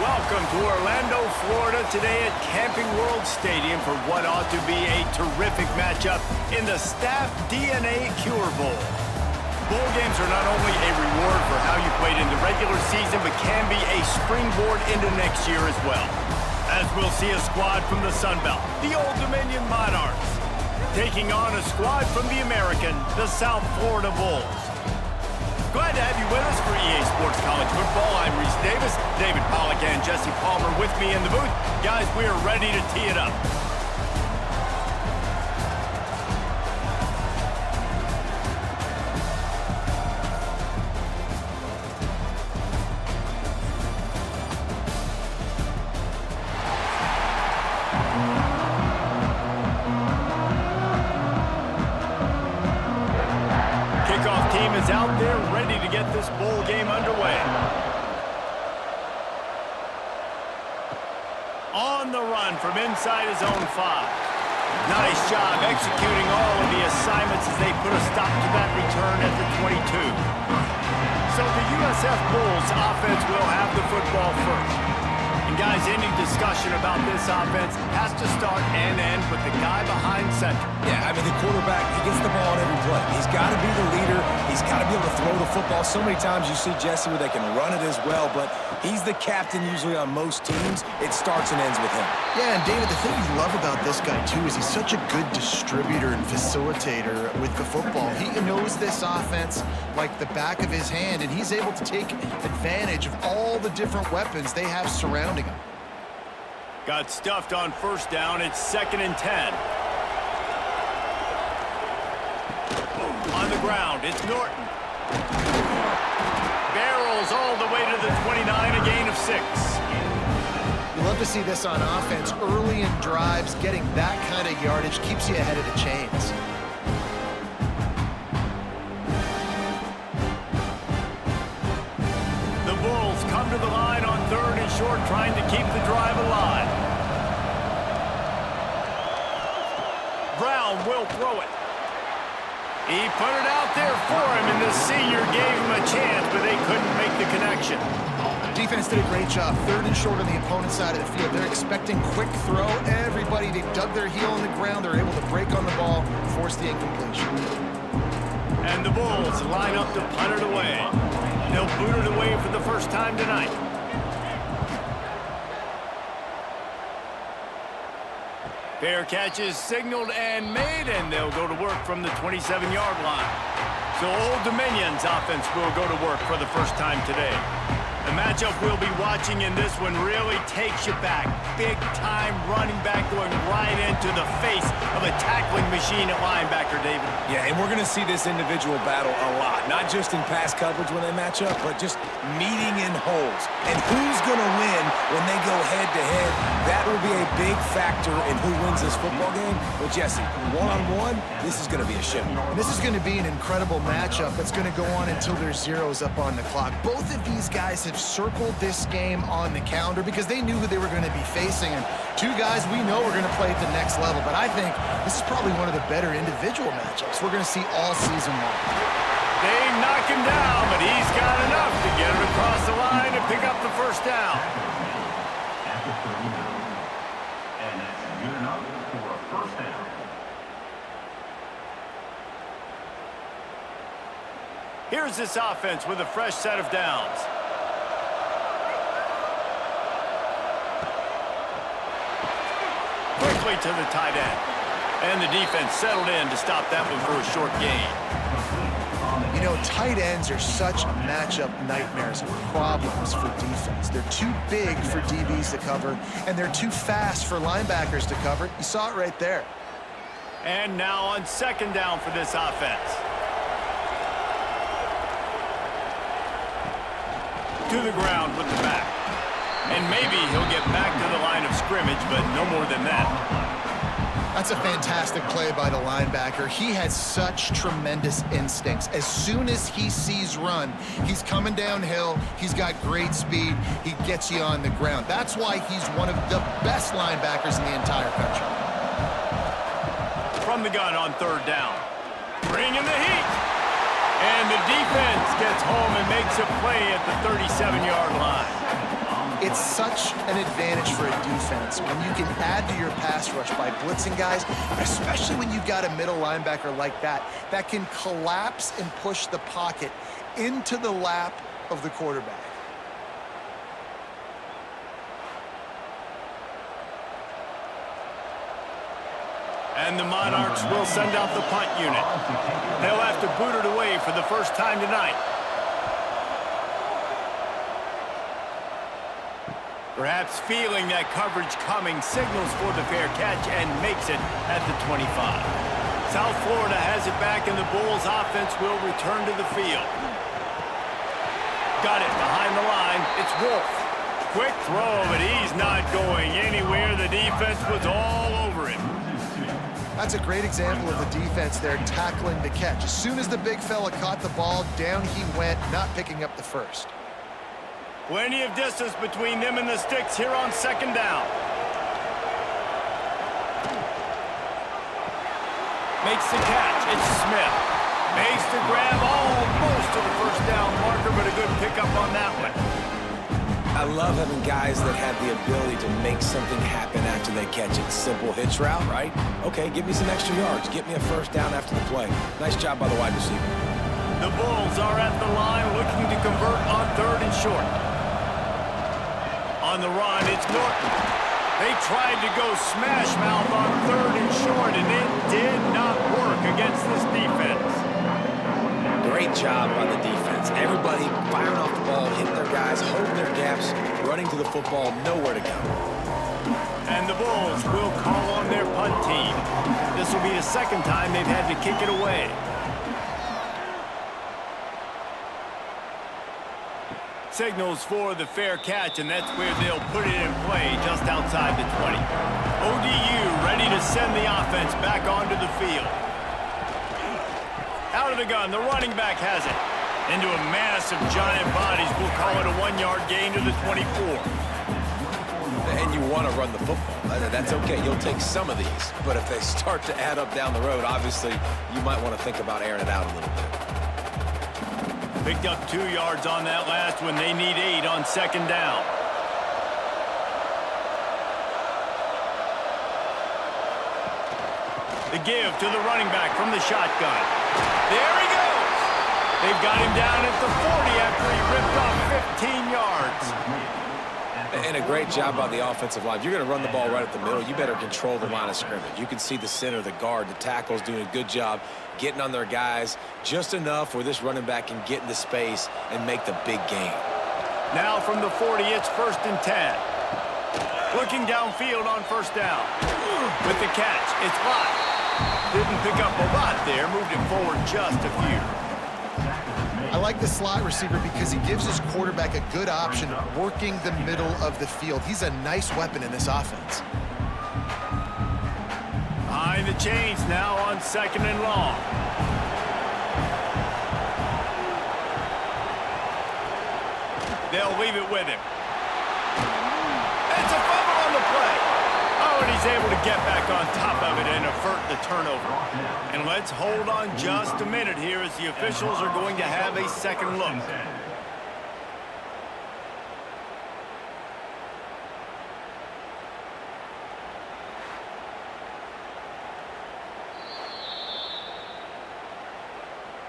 Welcome to Orlando, Florida, today at Camping World Stadium for what ought to be a terrific matchup in the StaffDNA Cure Bowl. Bowl games are not only a reward for how you played in the regular season, but can be a springboard into next year as well. As we'll see a squad from the Sun Belt, the Old Dominion Monarchs, taking on a squad from the American, the South Florida Bulls. Glad to have you with us for EA Sports College Football. I'm Reese Davis, David Pollack and Jesse Palmer with me in the booth. Guys, we are ready to tee it up. Kickoff team is out there ready to get this bowl game underway. On the run from inside his own 5. Nice job executing all of the assignments as they put a stop to that return at the 22. So the USF Bulls offense will have the football first. And guys, any discussion about this offense has to start and end with the guy behind center. Yeah, I mean, the quarterback, he gets the ball on every play. He's got to be the leader. He's got to be able to throw the football. So many times you see Jesse where they can run it as well, but he's the captain usually on most teams. It starts and ends with him. Yeah, and David, the thing you love about this guy, too, is he's such a good distributor and facilitator with the football. He knows this offense like the back of his hand, and he's able to take advantage of all the different weapons they have surrounding him. Got stuffed on first down. It's 2nd and 10. On the ground, it's Norton. Barrels all the way to the 29, a gain of 6. You love to see this on offense. Early in drives, getting that kind of yardage keeps you ahead of the chains. The Bulls come to the line on 3rd and short, trying to keep the drive alive. Brown will throw it. He put it out there for him, and the senior gave him a chance, but they couldn't make the connection. Defense did a great job. 3rd and short on the opponent's side of the field. They're expecting quick throw. Everybody, they dug their heel in the ground. They're able to break on the ball, force the incompletion. And the Bulls line up to punt it away. They'll boot it away for the first time tonight. Fair catch is signaled and made, and they'll go to work from the 27-yard line. So Old Dominion's offense will go to work for the first time today. The matchup we'll be watching in this one really takes you back. Big-time running back going right into the face of a tackling machine at linebacker, David. Yeah, and we're going to see this individual battle a lot, not just in pass coverage when they match up, but just meeting in holes. And who's going to win when they go head-to-head? That will be a big factor in who wins this football game. But, Jesse, one-on-one, this is going to be a ship. And this is going to be an incredible matchup that's going to go on until there's zeros up on the clock. Both of these guys have circled this game on the calendar because they knew who they were going to be facing. And two guys we know are going to play at the next level. But I think this is probably one of the better individual matchups we're going to see all season long. They knock him down, but he's got enough to get it across the line and pick up the first down. And that's good enough for a first down. Here's this offense with a fresh set of downs. Quickly to the tight end. And the defense settled in to stop that one for a short gain. You know, tight ends are such matchup nightmares and problems for defense. They're too big for DBs to cover, and they're too fast for linebackers to cover. You saw it right there. And now on 2nd down for this offense. To the ground with the back. And maybe he'll get back to the line of scrimmage, but no more than that. That's a fantastic play by the linebacker. He has such tremendous instincts. As soon as he sees run, he's coming downhill. He's got great speed. He gets you on the ground. That's why he's one of the best linebackers in the entire country. From the gun on 3rd down. Bringing the heat. And the defense gets home and makes a play at the 37-yard line. It's such an advantage for a defense when you can add to your pass rush by blitzing guys, but especially when you've got a middle linebacker like that can collapse and push the pocket into the lap of the quarterback. And the Monarchs will send out the punt unit. They'll have to boot it away for the first time tonight. Perhaps feeling that coverage coming, signals for the fair catch and makes it at the 25. South Florida has it back, and the Bulls offense will return to the field. Got it behind the line. It's Wolf. Quick throw, but he's not going anywhere. The defense was all over him. That's a great example of the defense there tackling the catch. As soon as the big fella caught the ball, down he went, not picking up the first. Plenty of distance between them and the sticks here on second down. Makes the catch. It's Smith. Makes the grab almost to the first down marker, but a good pickup on that one. I love having guys that have the ability to make something happen after they catch it. Simple hitch route, right? Okay, give me some extra yards. Get me a first down after the play. Nice job by the wide receiver. The Bulls are at the line looking to convert on 3rd and short. On the run, it's Norton. They tried to go smash mouth on 3rd and short, and it did not work against this defense. Great job by the defense. Everybody firing off the ball, hitting their guys, holding their gaps, running to the football, nowhere to go. And the Bulls will call on their punt team. This will be the second time they've had to kick it away. Signals for the fair catch, and that's where they'll put it in play just outside the 20. ODU ready to send the offense back onto the field. Out of the gun, the running back has it. Into a mass of giant bodies. We'll call it a 1-yard gain to the 24. And you want to run the football. That's okay. You'll take some of these. But if they start to add up down the road, obviously, you might want to think about airing it out a little bit. Picked up 2 yards on that last one. They need 8 on second down. The give to the running back from the shotgun. There he goes. They've got him down at the 40 after he ripped off 15 yards. And a great job by the offensive line. If you're going to run the ball right at the middle, you better control the line of scrimmage. You can see the center, the guard, the tackles doing a good job getting on their guys just enough where this running back can get into space and make the big gain. Now from the 40, it's 1st and 10. Looking downfield on first down. With the catch, it's Lott. Didn't pick up a lot there, moved it forward just a few. I like the slot receiver because he gives his quarterback a good option working the middle of the field. He's a nice weapon in this offense. Behind the chains now on 2nd and long. They'll leave it with him. It's a fumble on the play. Oh, and he's able to get back on top of it and avert the turnover. And let's hold on just a minute here as the officials are going to have a second look.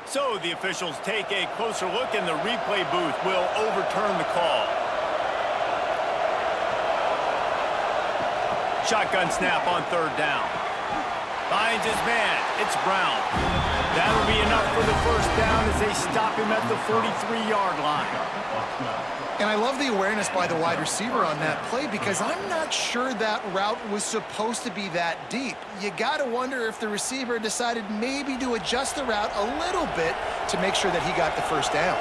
So the officials take a closer look, and the replay booth will overturn the call. Shotgun snap on 3rd down. Finds his man. It's Brown. That'll be enough for the first down as they stop him at the 43-yard line. And I love the awareness by the wide receiver on that play because I'm not sure that route was supposed to be that deep. You got to wonder if the receiver decided maybe to adjust the route a little bit to make sure that he got the first down.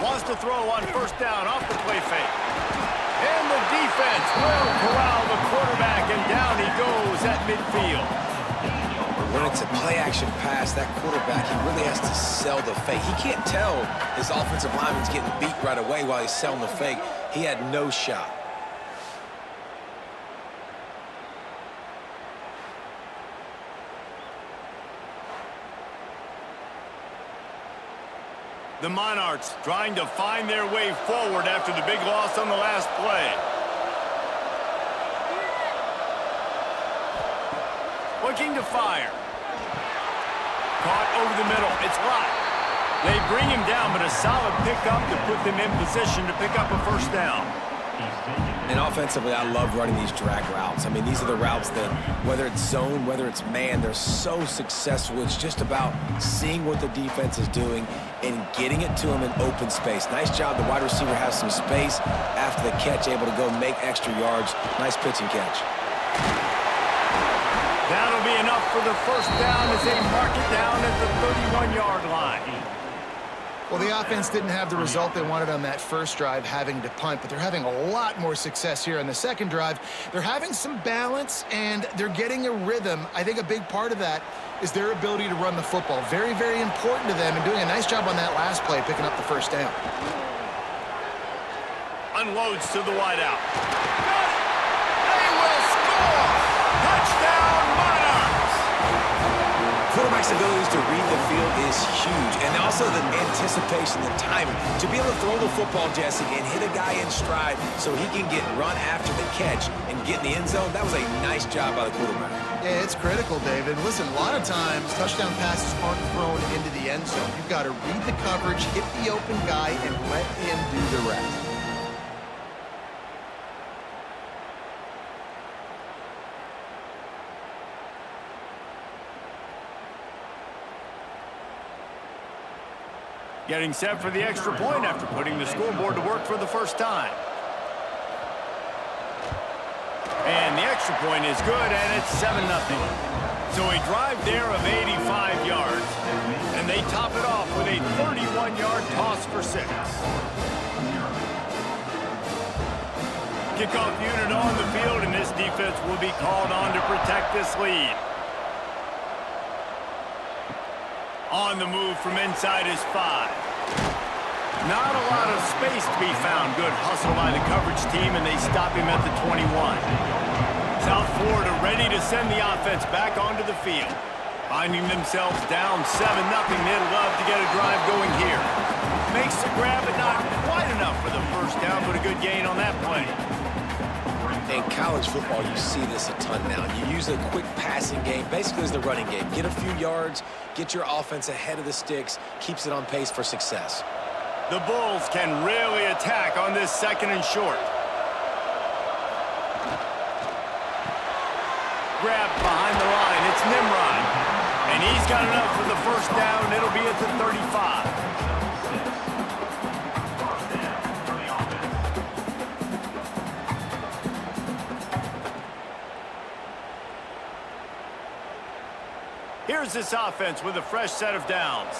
Wants to throw on first down off the play fake. And the defense will corral the quarterback, and down he goes at midfield. When it's a play-action pass, that quarterback, he really has to sell the fake. He can't tell his offensive lineman's getting beat right away while he's selling the fake. He had no shot. The Monarchs trying to find their way forward after the big loss on the last play. Looking to fire. Caught over the middle. It's locked. They bring him down, but a solid pickup to put them in position to pick up a first down. And offensively, I love running these drag routes. I mean, these are the routes that, whether it's zone, whether it's man, they're so successful. It's just about seeing what the defense is doing and getting it to them in open space. Nice job. The wide receiver has some space after the catch, able to go make extra yards. Nice pitch and catch. That'll be enough for the first down as they mark it down at the 31-yard line. Well, the offense didn't have the result they wanted on that first drive, having to punt, but they're having a lot more success here on the second drive. They're having some balance, and they're getting a rhythm. I think a big part of that is their ability to run the football. Very, very important to them, and doing a nice job on that last play, picking up the first down. Unloads to the wideout. They will score! Touchdown, Monarchs! Quarterback's abilities to read the field is huge, and also the anticipation, the timing. To be able to throw the football, Jesse, and hit a guy in stride so he can get run after the catch and get in the end zone, that was a nice job by the quarterback. Yeah, it's critical, David. Listen, a lot of times, touchdown passes aren't thrown into the end zone. You've got to read the coverage, hit the open guy, and let him do the rest. Getting set for the extra point after putting the scoreboard to work for the first time. And the extra point is good, and it's 7-0. So a drive there of 85 yards, and they top it off with a 31-yard toss for 6. Kickoff unit on the field, and this defense will be called on to protect this lead. On the move from inside is 5. Not a lot of space to be found. Good hustle by the coverage team, and they stop him at the 21. South Florida ready to send the offense back onto the field. Finding themselves down 7-0, they'd love to get a drive going here. Makes the grab, but not quite enough for the first down, but a good gain on that play. In college football, you see this a ton now. You use a quick passing game, basically as the running game. Get a few yards, get your offense ahead of the sticks, keeps it on pace for success. The Bulls can really attack on this 2nd and short. Grab behind the line, it's Nimrod. And he's got enough for the first down, it'll be at the 35. Here's this offense with a fresh set of downs.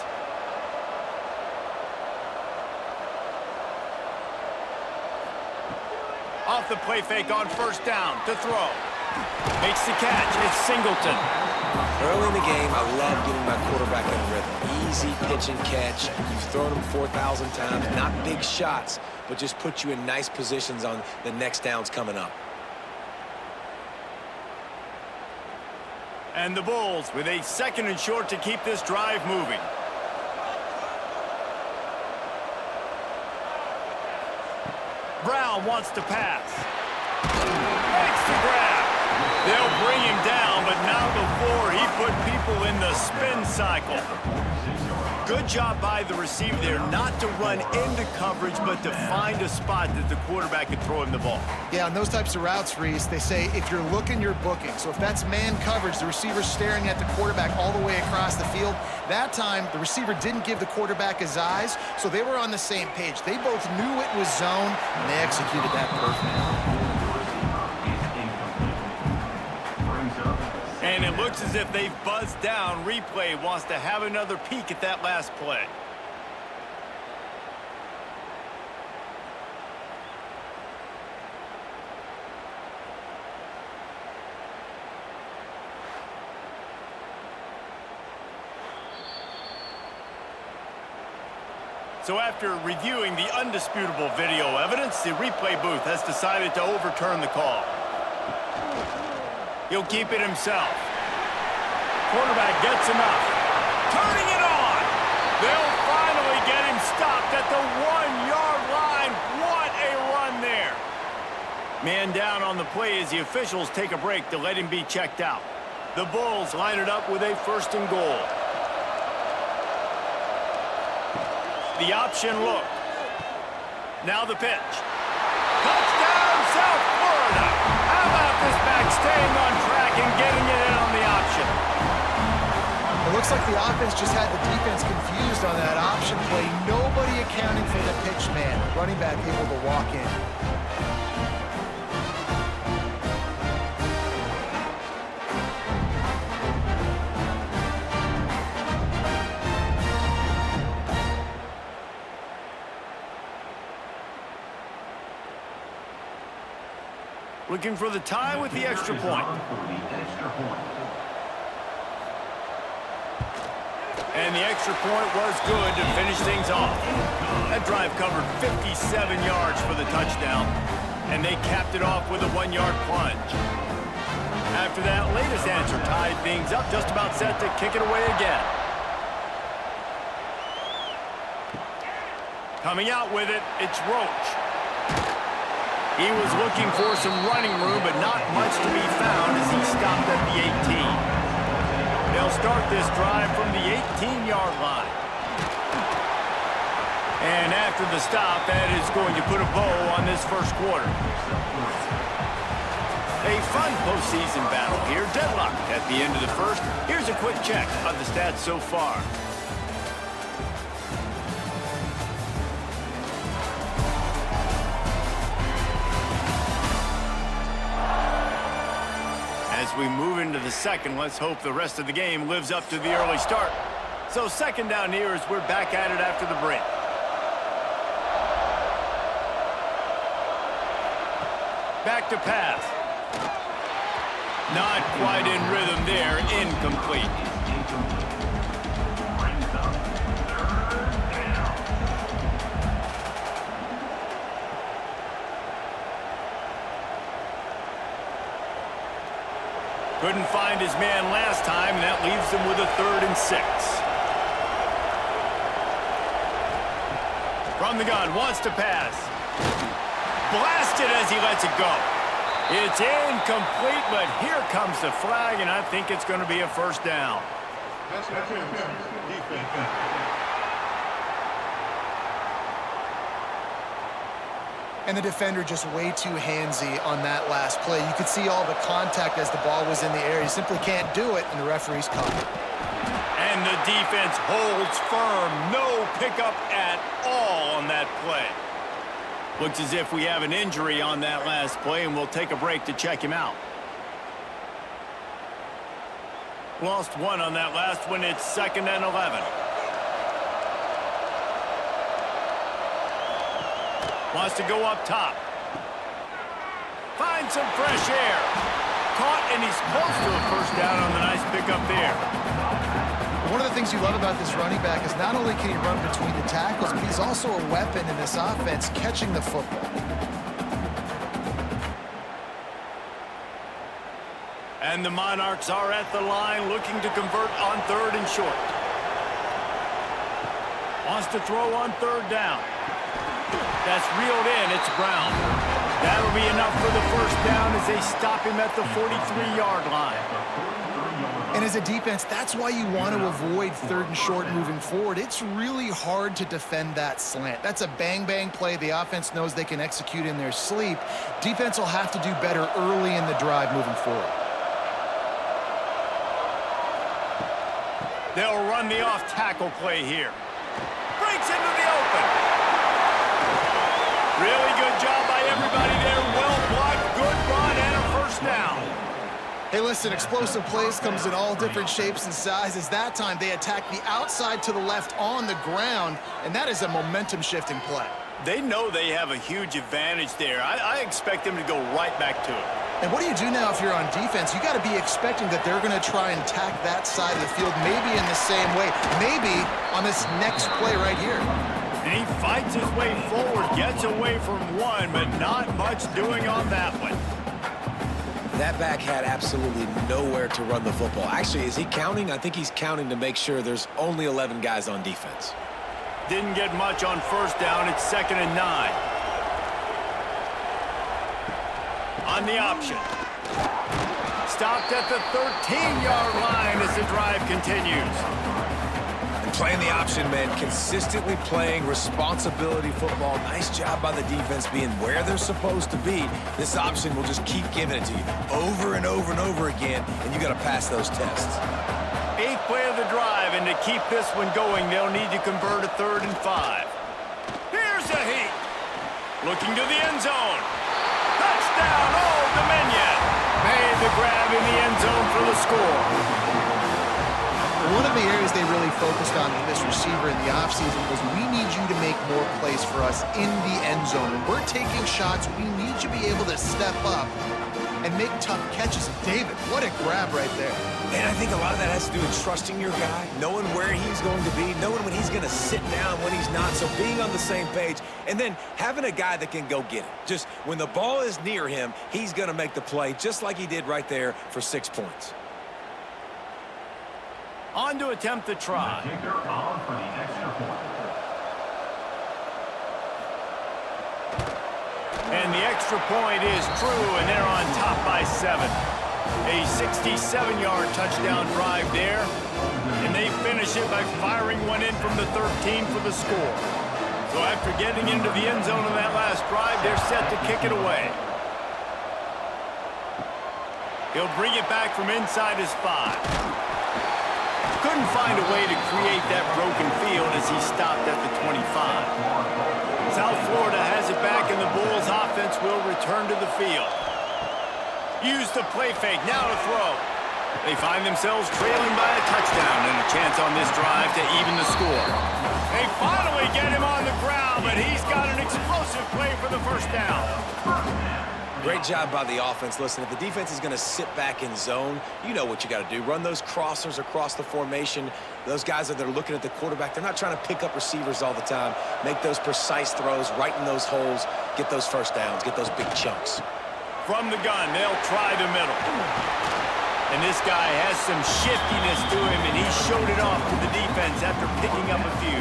Off the play fake on first down to throw. Makes the catch. It's Singleton. Early in the game, I love getting my quarterback in rhythm. Easy pitch and catch. You've thrown them 4,000 times. Not big shots, but just put you in nice positions on the next downs coming up. And the Bulls with a 2nd and short to keep this drive moving. Brown wants to pass. Makes the grab. They'll bring him down, but not before he put people in the spin cycle. Good job by the receiver there, not to run into coverage, but to find a spot that the quarterback can throw him the ball. Yeah, on those types of routes, Reese, they say if you're looking, you're booking. So if that's man coverage, the receiver's staring at the quarterback all the way across the field. That time, the receiver didn't give the quarterback his eyes, so they were on the same page. They both knew it was zone, and they executed that perfectly. And it looks as if they've buzzed down. Replay wants to have another peek at that last play. So after reviewing the undisputable video evidence, the replay booth has decided to overturn the call. He'll keep it himself. Quarterback gets enough. Turning it on. They'll finally get him the 1-yard line. What a run there. Man down on the play as the officials take a break to let him be checked out. The Bulls line it up with a 1st and goal. The option look. Now the pitch. Touchdown, South Florida. How about this back staying on track and getting it in on the option? It looks like the offense just had the defense confused on that option play. Nobody accounting for the pitch man. Running back able to walk in. Looking for the tie with the extra point. And the extra point was good to finish things off. That drive covered 57 yards for the touchdown, and they capped it off with a 1-yard plunge. After that latest answer tied things up, just about set to kick it away again. Coming out with it, it's Roach. He was looking for some running room, but not much to be found as he stopped at the 18. They'll start this drive from the 18-yard line. And after the stop, that is going to put a bow on this first quarter. A fun postseason battle here. Deadlock at the end of the first. Here's a quick check of the stats so far. As we move into the second, let's hope the rest of the game lives up to the early start. So 2nd down here as we're back at it after the break. Back to pass. Not quite in rhythm there. Incomplete. Couldn't find his man last time, and that leaves him with a 3rd and 6. From the gun, wants to pass. Blasted as he lets it go. It's incomplete, but here comes the flag, and I think it's going to be a 1st down. And the defender just way too handsy on that last play. You could see all the contact as the ball was in the air. You simply can't do it, and the referee's caught it. And the defense holds firm. No pickup at all on that play. Looks as if we have an injury on that last play, and we'll take a break to check him out. Lost one on that last one. It's 2nd and 11. Wants to go up top. Find some fresh air. Caught, and he's close to a 1st down on the nice pickup there. One of the things you love about this running back is not only can he run between the tackles, but he's also a weapon in this offense catching the football. And the Monarchs are at the line looking to convert on 3rd and short. Wants to throw on 3rd down. That's reeled in. It's Brown. That'll be enough for the 1st down as they stop him at the 43-yard line. And as a defense, that's why you want to avoid 3rd and short moving forward. It's really hard to defend that slant. That's a bang-bang play. The offense knows they can execute in their sleep. Defense will have to do better early in the drive moving forward. They'll run the off-tackle play here. Breaks into the open. Really good job by everybody there. Well blocked, good run, and a 1st down. Hey, listen, explosive plays comes in all different shapes and sizes. That time, they attack the outside to the left on the ground, and that is a momentum-shifting play. They know they have a huge advantage there. I expect them to go right back to it. And what do you do now if you're on defense? You got to be expecting that they're going to try and attack that side of the field, maybe in the same way, maybe on this next play right here. And he fights his way forward, gets away from one, but not much doing on that one. That back had absolutely nowhere to run the football. Actually, is he counting? I think he's counting to make sure there's only 11 guys on defense. Didn't get much on first down. It's 2nd and 9. On the option. Stopped at the 13-yard line as the drive continues. Playing the option, man, consistently playing responsibility football. Nice job by the defense being where they're supposed to be. This option will just keep giving it to you over and over and over again, and you got to pass those tests. 8th play of the drive, and to keep this one going, they'll need to convert a 3rd and 5. Here's a heat. Looking to the end zone. Touchdown, Old Dominion. Made the grab in the end zone for the score. One of the areas they really focused on with this receiver in the offseason was we need you to make more plays for us in the end zone. When we're taking shots, we need you to be able to step up and make tough catches. And David, what a grab right there. And I think a lot of that has to do with trusting your guy, knowing where he's going to be, knowing when he's going to sit down, when he's not. So being on the same page, and then having a guy that can go get it. Just when the ball is near him, he's going to make the play, just like he did right there for 6 points. On to attempt the try. Kicker on for the extra point. And the extra point is true, and they're on top by 7. A 67-yard touchdown drive there, and they finish it by firing one in from the 13 for the score. So after getting into the end zone in that last drive, they're set to kick it away. He'll bring it back from inside his 5. Couldn't find a way to create that broken field as he stopped at the 25. South Florida has it back, and the Bulls offense will return to the field. Use the play fake, now to throw. They find themselves trailing by a touchdown and a chance on this drive to even the score. They finally get him on the ground, but he's got an explosive play for the first down. Great job by the offense. Listen, if the defense is going to sit back in zone, you know what you got to do. Run those crossers across the formation. Those guys that are looking at the quarterback, they're not trying to pick up receivers all the time. Make those precise throws, right in those holes, get those first downs, get those big chunks. From the gun, they'll try the middle. And this guy has some shiftiness to him, and he showed it off to the defense after picking up a few.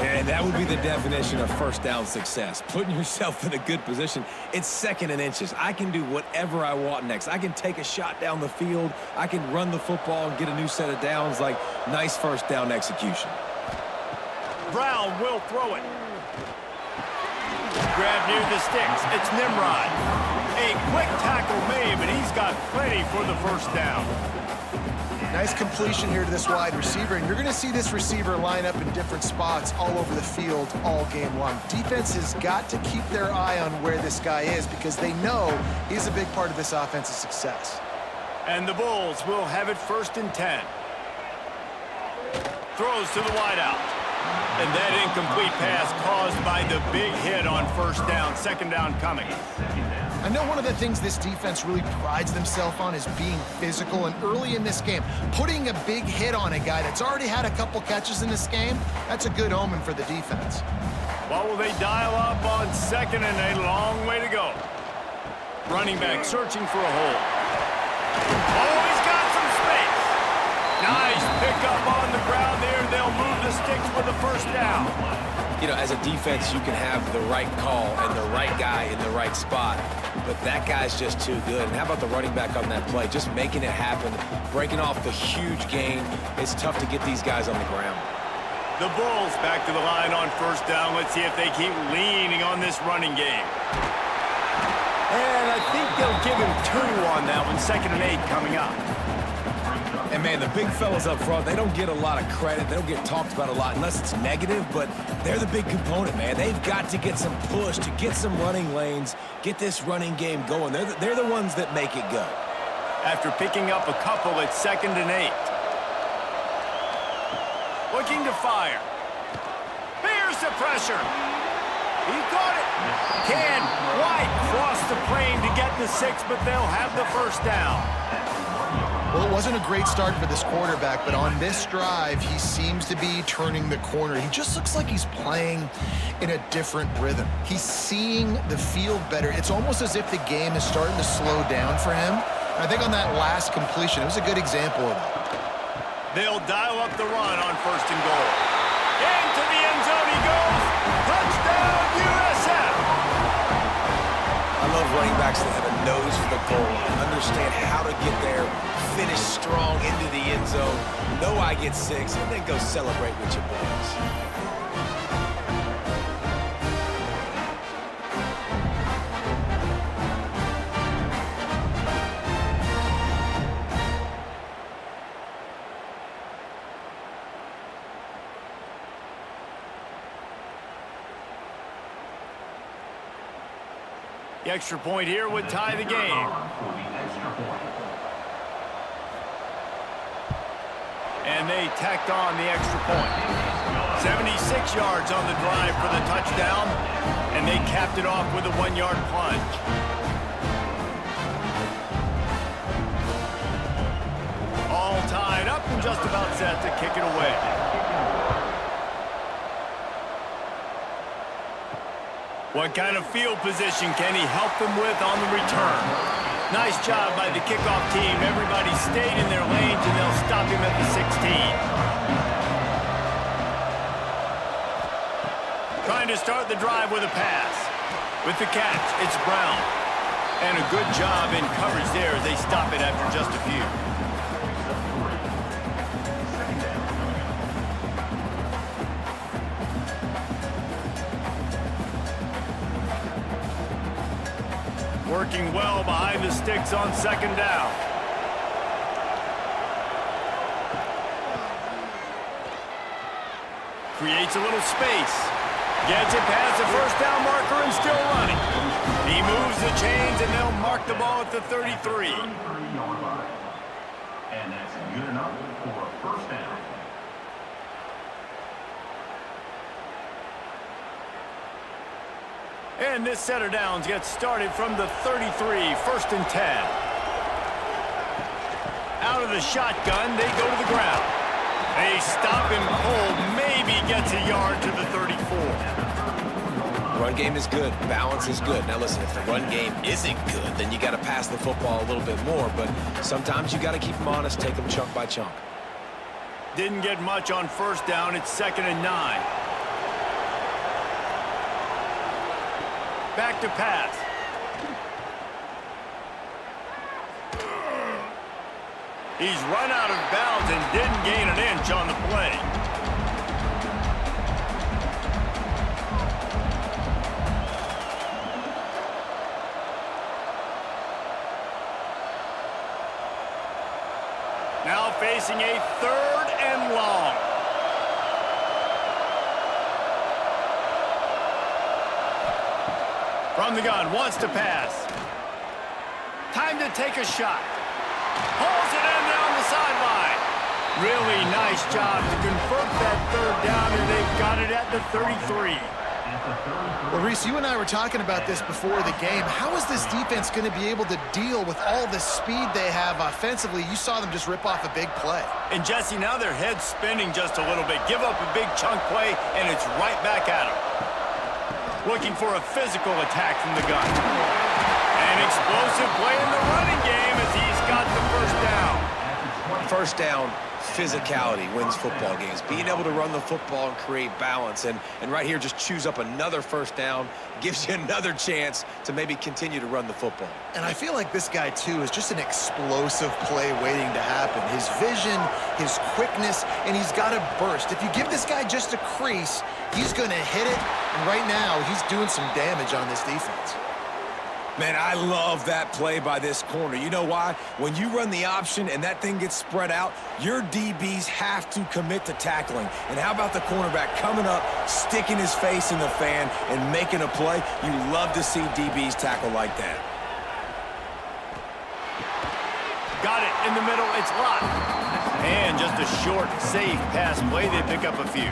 And that would be the definition of first down success. Putting yourself in a good position. It's 2nd and inches. I can do whatever I want next. I can take a shot down the field. I can run the football and get a new set of downs. Like, nice first down execution. Brown will throw it. Grab near the sticks. It's Nimrod. A quick tackle made, but he's got plenty for the first down. Nice completion here to this wide receiver, and you're going to see this receiver line up in different spots all over the field all game long. Defense has got to keep their eye on where this guy is because they know he's a big part of this offense's success. And the Bulls will have it 1st and 10. Throws to the wideout. And that incomplete pass caused by the big hit on first down. 2nd down coming. I know one of the things this defense really prides themselves on is being physical, and early in this game, putting a big hit on a guy that's already had a couple catches in this game, that's a good omen for the defense. What will they dial up on 2nd and a long way to go? Running back searching for a hole. Oh, he's got some space. Nice pickup on the ground there. They'll move the sticks with a first down. You know, as a defense, you can have the right call and the right guy in the right spot, but that guy's just too good. And how about the running back on that play? Just making it happen, breaking off the huge gain. It's tough to get these guys on the ground. The Bulls back to the line on first down. Let's see if they keep leaning on this running game. And I think they'll give him 2 on that one. 2nd and 8 coming up. And, man, the big fellas up front, they don't get a lot of credit. They don't get talked about a lot unless it's negative, but they're the big component, man. They've got to get some push, to get some running lanes, get this running game going. They're the ones that make it go. After picking up a couple, it's 2nd and 8. Looking to fire. Here's the pressure. He caught it. Can White cross the plane to get the 6, but they'll have the first down. Well, it wasn't a great start for this quarterback, but on this drive, he seems to be turning the corner. He just looks like he's playing in a different rhythm. He's seeing the field better. It's almost as if the game is starting to slow down for him. I think on that last completion, it was a good example of that. They'll dial up the run on 1st and goal. to the end zone he goes. Touchdown, USF. I love running backs that have a nose for the goal, understand how to get there, finish strong into the end zone, know I get 6, and then go celebrate with your boys. The extra point here would tie the game. And they tacked on the extra point. 76 yards on the drive for the touchdown, and they capped it off with a 1-yard plunge. All tied up and just about set to kick it away. What kind of field position can he help them with on the return? Nice job by the kickoff team. Everybody stayed in their lanes, and they'll stop him at the 16. Trying to start the drive with a pass. With the catch, it's Brown. And a good job in coverage there as they stop it after just a few. Working well behind the sticks on 2nd down. Creates a little space. Gets it past the 1st down marker and still running. He moves the chains and they'll mark the ball at the 33. And that's good enough for a 1st down. And this set of downs gets started from the 33, 1st and 10. Out of the shotgun, they go to the ground. They stop him cold, maybe gets a yard to the 34. Run game is good, balance is good. Now listen, if the run game isn't good, then you got to pass the football a little bit more, but sometimes you got to keep them honest, take them chunk by chunk. Didn't get much on 1st down, it's 2nd and 9. Back to pass. He's run out of bounds and didn't gain an inch on the play. Now facing a 3rd and long. From the gun, wants to pass. Time to take a shot. Pulls it in down the sideline. Really nice job to convert that 3rd down, and they've got it at the 33. Well, Reese, you and I were talking about this before the game. How is this defense going to be able to deal with all the speed they have offensively? You saw them just rip off a big play. And, Jesse, now their head's spinning just a little bit. Give up a big chunk play, and it's right back at them. Looking for a physical attack from the gun. An explosive play in the running game as he's got the 1st down. 1st down, physicality wins football games. Being able to run the football and create balance. And right here, just choose up another 1st down, gives you another chance to maybe continue to run the football. And I feel like this guy, too, is just an explosive play waiting to happen. His vision, his quickness, and he's got a burst. If you give this guy just a crease, he's going to hit it. And right now, he's doing some damage on this defense. Man, I love that play by this corner. You know why? When you run the option and that thing gets spread out, your DBs have to commit to tackling. And how about the cornerback coming up, sticking his face in the fan, and making a play? You love to see DBs tackle like that. Got it in the middle. It's locked. And just a short, safe pass play. They pick up a few.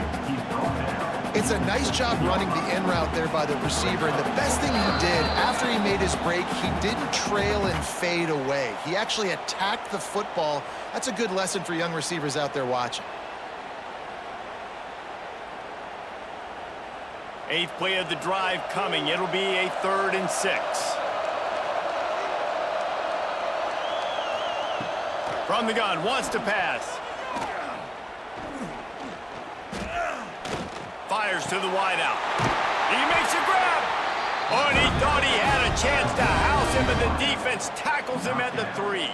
It's a nice job running the in route there by the receiver, and the best thing he did after he made his break, he didn't trail and fade away. He actually attacked the football. That's a good lesson for young receivers out there watching. 8th play of the drive coming. It'll be a 3rd and 6. From the gun, wants to pass. fires to the wideout. He makes a grab. Oh, and he thought he had a chance to house him, but the defense tackles him at the 3.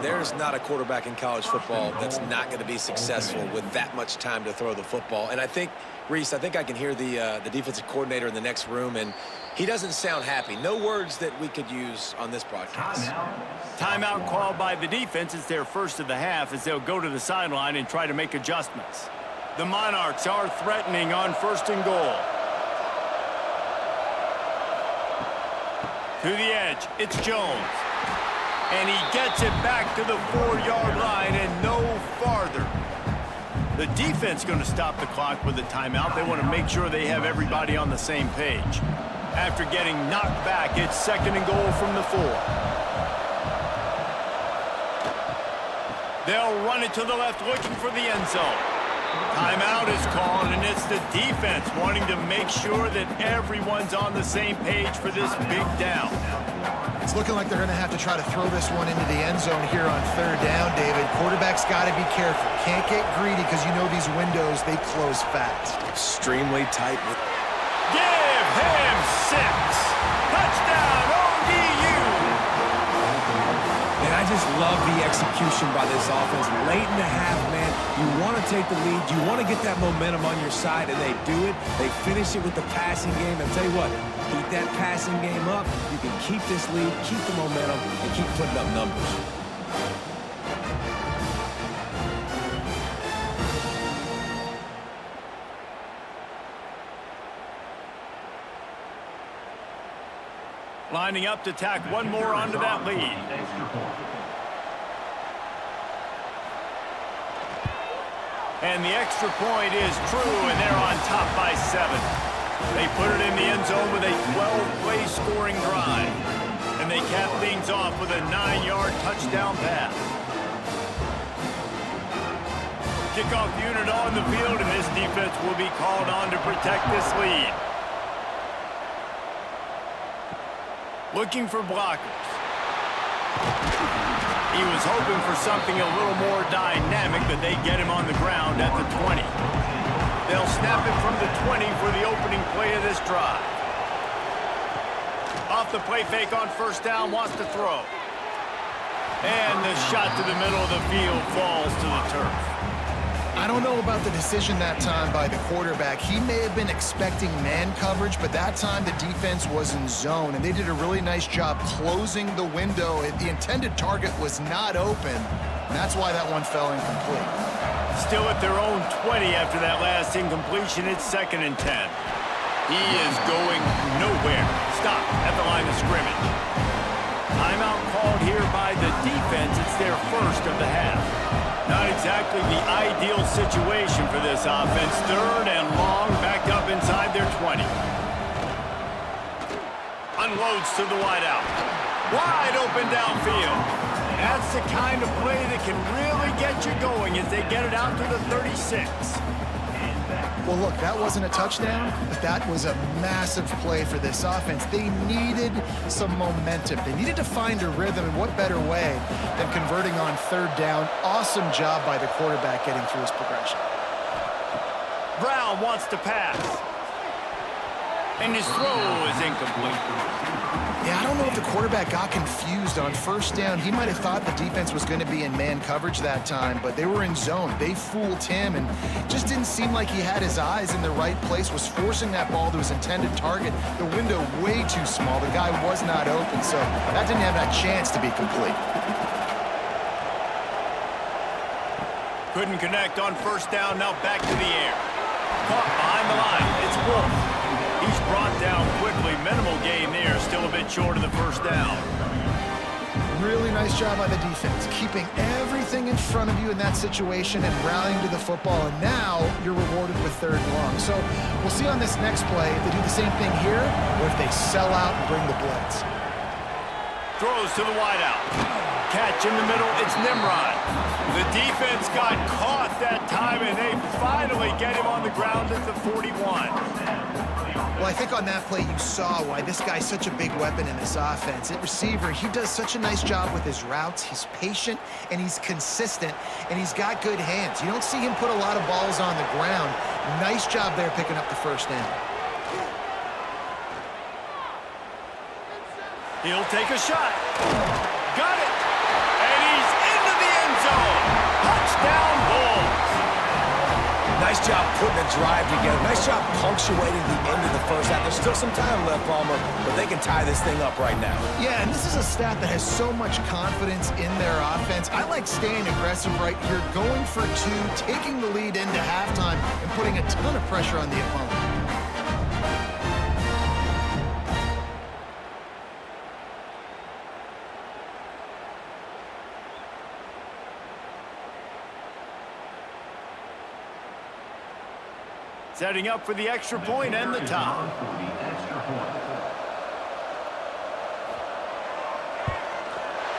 There's not a quarterback in college football that's not going to be successful with that much time to throw the football. And I think, Reese, I think I can hear the defensive coordinator in the next room, and he doesn't sound happy. No words that we could use on this broadcast. Timeout called by the defense. It's their first of the half as they'll go to the sideline and try to make adjustments. The Monarchs are threatening on 1st and goal. To the edge, it's Jones. And he gets it back to the 4-yard line and no farther. The defense going to stop the clock with a timeout. They want to make sure they have everybody on the same page. After getting knocked back, it's 2nd and goal from the 4. They'll run it to the left, looking for the end zone. Timeout is called, and it's the defense wanting to make sure that everyone's on the same page for this big down. It's looking like they're going to have to try to throw this one into the end zone here on 3rd down, David. Quarterback's got to be careful. Can't get greedy because you know these windows, they close fast. Extremely tight. Give him 6. Touchdown, ODU. And I just love the execution by this offense. Late in the half, man, you want to take the lead. You want to get that momentum on your side, and they do it. They finish it with the passing game. And tell you what, keep that passing game up. You can keep this lead, keep the momentum, and keep putting up numbers. Lining up to tack one more onto that lead. And the extra point is true, and they're on top by 7. They put it in the end zone with a 12-play scoring drive. And they cap things off with a 9-yard touchdown pass. Kickoff unit on the field, and this defense will be called on to protect this lead. Looking for blockers. He was hoping for something a little more dynamic, but they get him on the ground at the 20. They'll snap it from the 20 for the opening play of this drive. Off the play fake on 1st down, wants to throw. And the shot to the middle of the field falls to the turf. I don't know about the decision that time by the quarterback. He may have been expecting man coverage, but that time the defense was in zone, and they did a really nice job closing the window. The intended target was not open, and that's why that one fell incomplete. Still at their own 20 after that last incompletion. It's 2nd and 10. He is going nowhere. Stop at the line of scrimmage. Timeout called here by the defense. It's their first of the half. Not exactly the ideal situation for this offense. 3rd and long, back up inside their 20. Unloads to the wideout. Wide open downfield. That's the kind of play that can really get you going as they get it out to the 36. Well, look, that wasn't a touchdown, but that was a massive play for this offense. They needed some momentum. They needed to find a rhythm, and what better way than converting on 3rd down. Awesome job by the quarterback getting through his progression. Brown wants to pass. And his throw is incomplete. Yeah, I don't know if the quarterback got confused on 1st down. He might have thought the defense was going to be in man coverage that time, but they were in zone. They fooled him and just didn't seem like he had his eyes in the right place, was forcing that ball to his intended target. The window way too small. The guy was not open, so that didn't have that chance to be complete. Couldn't connect on 1st down, now back to the air. Caught behind the line. It's Wolf. He's brought down quickly. Minimal gain there. Still a bit short of the 1st down. Really nice job by the defense, keeping everything in front of you in that situation and rallying to the football. And now you're rewarded with 3rd and long. So we'll see on this next play if they do the same thing here or if they sell out and bring the blitz. Throws to the wideout. Catch in the middle. It's Nimrod. The defense got caught that time, and they finally get him on the ground at the 41. Well, I think on that play you saw why this guy's such a big weapon in this offense. At receiver, he does such a nice job with his routes. He's patient, and he's consistent, and he's got good hands. You don't see him put a lot of balls on the ground. Nice job there picking up the first down. He'll take a shot. Got it. And he's into the end zone. Touchdown Bulls. Nice job putting a drive together. Nice job punctuating the end of the first half. There's still some time left, Palmer, but they can tie this thing up right now. Yeah, and this is a staff that has so much confidence in their offense. I like staying aggressive right here, going for two, taking the lead into halftime, and putting a ton of pressure on the opponent. Setting up for the extra point and the tie.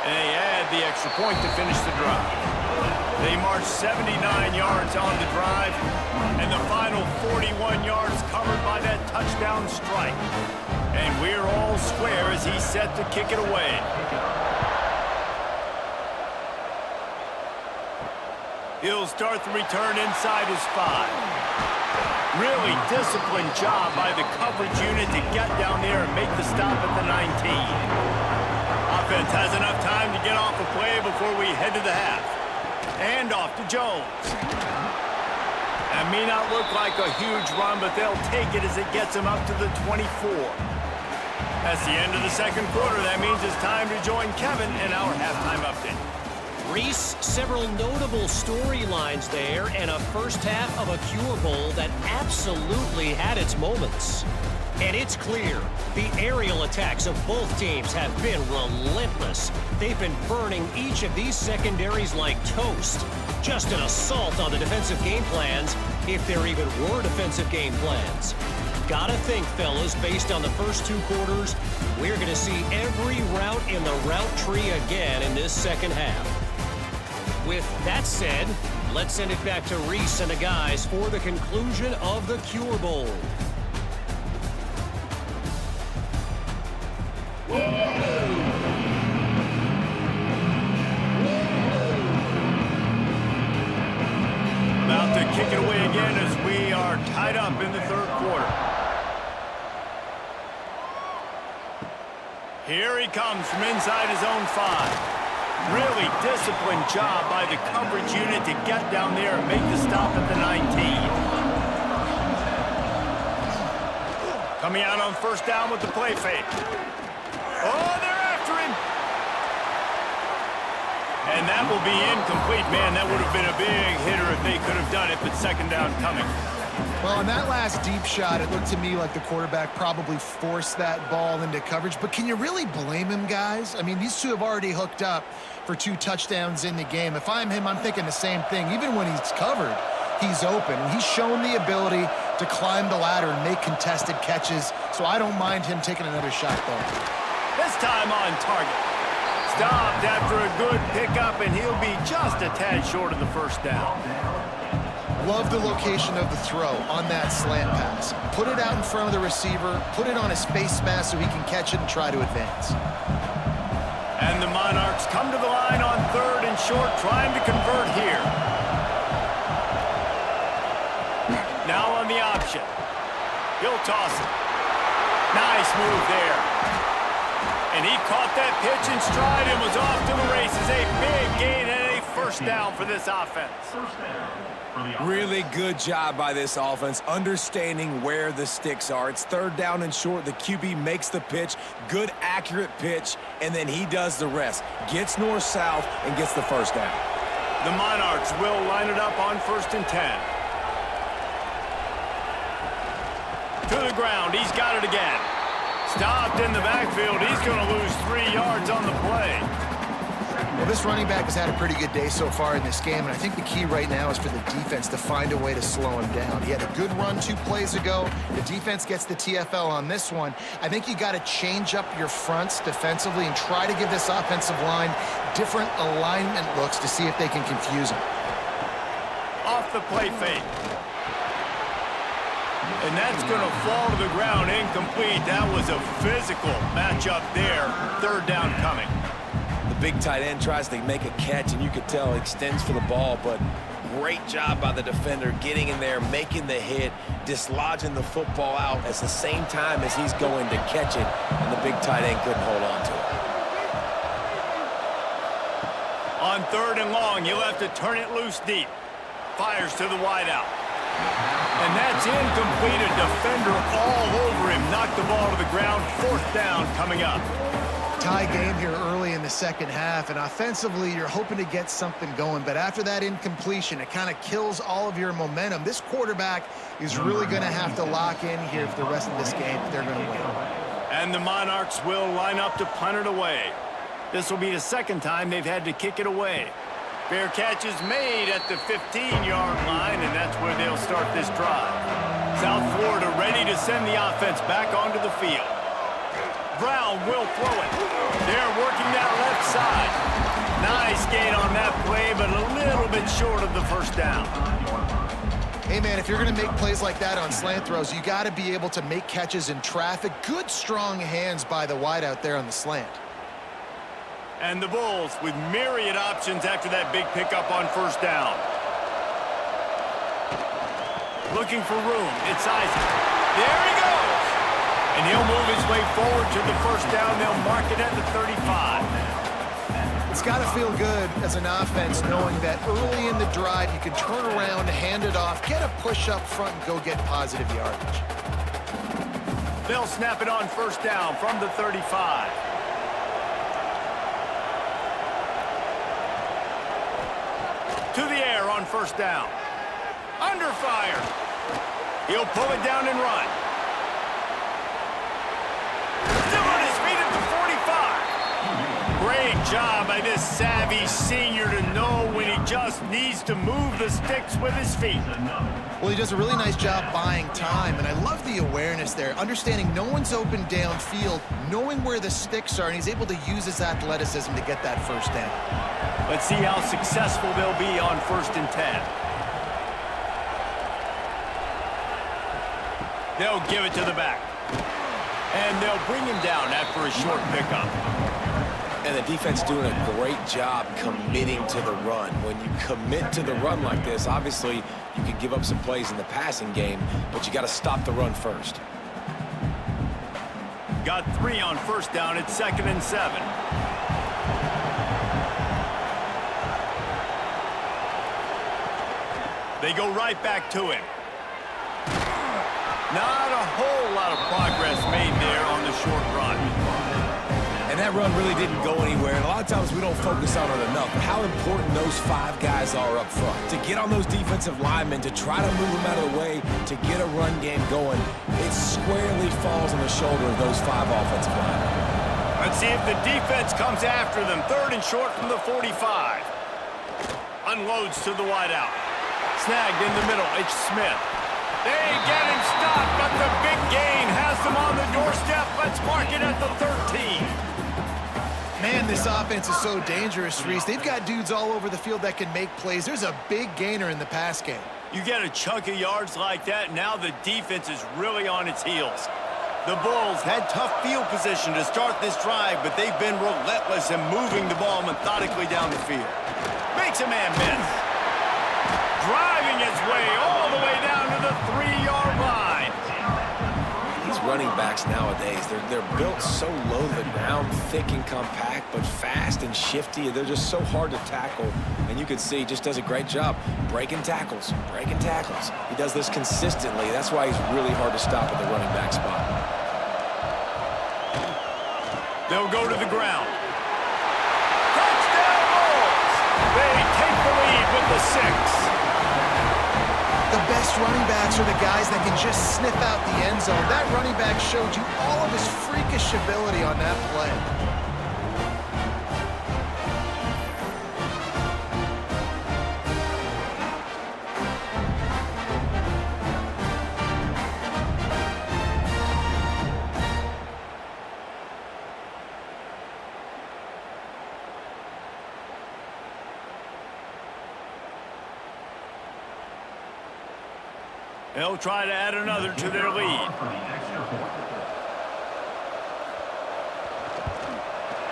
And they add the extra point to finish the drive. They march 79 yards on the drive, and the final 41 yards covered by that touchdown strike. And we're all square as he's set to kick it away. He'll start the return inside his 5. Really disciplined job by the coverage unit to get down there and make the stop at the 19. Offense has enough time to get off a play before we head to the half. And off to Jones. That may not look like a huge run, but they'll take it as it gets them up to the 24. That's the end of the second quarter. That means it's time to join Kevin in our halftime update. Reese, several notable storylines there, and a first half of a Cure Bowl that absolutely had its moments. And it's clear, the aerial attacks of both teams have been relentless. They've been burning each of these secondaries like toast. Just an assault on the defensive game plans, if there even were defensive game plans. Gotta think, fellas, based on the first two quarters, we're gonna see every route in the route tree again in this second half. With that said, let's send it back to Reese and the guys for the conclusion of the Cure Bowl. About to kick it away again as we are tied up in the third quarter. Here he comes from inside his own 5. Really disciplined job by the coverage unit to get down there and make the stop at the 19. Coming out on first down with the play fake. Oh, they're after him. And that will be incomplete. Man, that would have been a big hitter if they could have done it, but second down coming. Well, in that last deep shot, it looked to me like the quarterback probably forced that ball into coverage. But can you really blame him, guys? I mean, these two have already hooked up for 2 touchdowns in the game. If I'm him, I'm thinking the same thing. Even when he's covered, he's open. And he's shown the ability to climb the ladder and make contested catches. So I don't mind him taking another shot, though. This time on target. Stopped after a good pickup, and he'll be just a tad short of the first down. Love the location of the throw on that slant pass. Put it out in front of the receiver, put it on his face mask so he can catch it and try to advance. And the Monarchs come to the line on third and short, trying to convert here. Now on the option. He'll toss it. Nice move there. And he caught that pitch in stride and was off to the races. A big gain and a first down for this offense. First down. Really good job by this offense, understanding where the sticks are. It's third down and short. The QB makes the pitch, good, accurate pitch, and then he does the rest. Gets north-south and gets the first down. The Monarchs will line it up on 1st and 10. To the ground. He's got it again. Stopped in the backfield. He's going to lose 3 yards on the play. Well, this running back has had a pretty good day so far in this game, and I think the key right now is for the defense to find a way to slow him down. He had a good run 2 plays ago. The defense gets the TFL on this one. I think you got to change up your fronts defensively and try to give this offensive line different alignment looks to see if they can confuse him. Off the play fake. And that's going to fall to the ground incomplete. That was a physical matchup there. Third down coming. The big tight end tries to make a catch, and you could tell extends for the ball, but great job by the defender getting in there, making the hit, dislodging the football out at the same time as he's going to catch it, and the big tight end couldn't hold on to it. On 3rd and long, he'll have to turn it loose deep. Fires to the wideout. And that's incomplete. A defender all over him. Knocked the ball to the ground. 4th down coming up. Tie game here early in the second half, and offensively you're hoping to get something going, but after that incompletion it kind of kills all of your momentum. This quarterback is really going to have to lock in here for the rest of this game if they're going to win. And the Monarchs will line up to punt it away. This will be the 2nd time they've had to kick it away. Fair catch is made at the 15-yard line, and that's where they'll start this drive. South Florida ready to send the offense back onto the field. Brown will throw it. They're working that left side. Nice gain on that play, but a little bit short of the 1st down. Hey, man, if you're going to make plays like that on slant throws, you got to be able to make catches in traffic. Good, strong hands by the wideout there on the slant. And the Bulls with myriad options after that big pickup on 1st down. Looking for room. It's Isaac. There he goes. And he'll move his way forward to the 1st down. They'll mark it at the 35. It's got to feel good as an offense knowing that early in the drive you can turn around, hand it off, get a push up front, and go get positive yardage. They'll snap it on 1st down from the 35. To the air on 1st down. Under fire. He'll pull it down and run. Still on his feet at the 45. Great job by this savvy senior to know when he just needs to move the sticks with his feet. Well, he does a really nice job buying time, and I love the awareness there, understanding no one's open downfield, knowing where the sticks are, and he's able to use his athleticism to get that 1st down. Let's see how successful they'll be on 1st and 10. They'll give it to the back. And they'll bring him down after a short pickup. And the defense doing a great job committing to the run. When you commit to the run like this, obviously you can give up some plays in the passing game, but you got to stop the run first. Got 3 on 1st down. It's 2nd and 7. They go right back to him. Not a whole lot of progress made there on the short run. And that run really didn't go anywhere, and a lot of times we don't focus on it enough, but how important those 5 guys are up front. To get on those defensive linemen, to try to move them out of the way, to get a run game going, it squarely falls on the shoulder of those 5 offensive linemen. Let's see if the defense comes after them. 3rd and short from the 45. Unloads to the wideout. Snagged in the middle. It's Smith. They get him stopped, but the big gain has them on the doorstep. Let's mark it at the 13. Man, this offense is so dangerous, Reese. They've got dudes all over the field that can make plays. There's a big gainer in the pass game. You get a chunk of yards like that, now the defense is really on its heels. The Bulls had tough field position to start this drive, but they've been relentless in moving the ball methodically down the field. Makes a man miss. Driving his way all the way down to the 3-yard line. These running backs nowadays, they're built so low to the ground, thick and compact, but fast and shifty. They're just so hard to tackle. And you can see he just does a great job breaking tackles, breaking tackles. He does this consistently. That's why he's really hard to stop at the running back spot. They'll go to the ground. Touchdown Bulls! They take the lead with the 6. The best running backs are the guys that can just sniff out the end zone. That running back showed you all of his freakish ability on that play. They'll try to add another to their lead.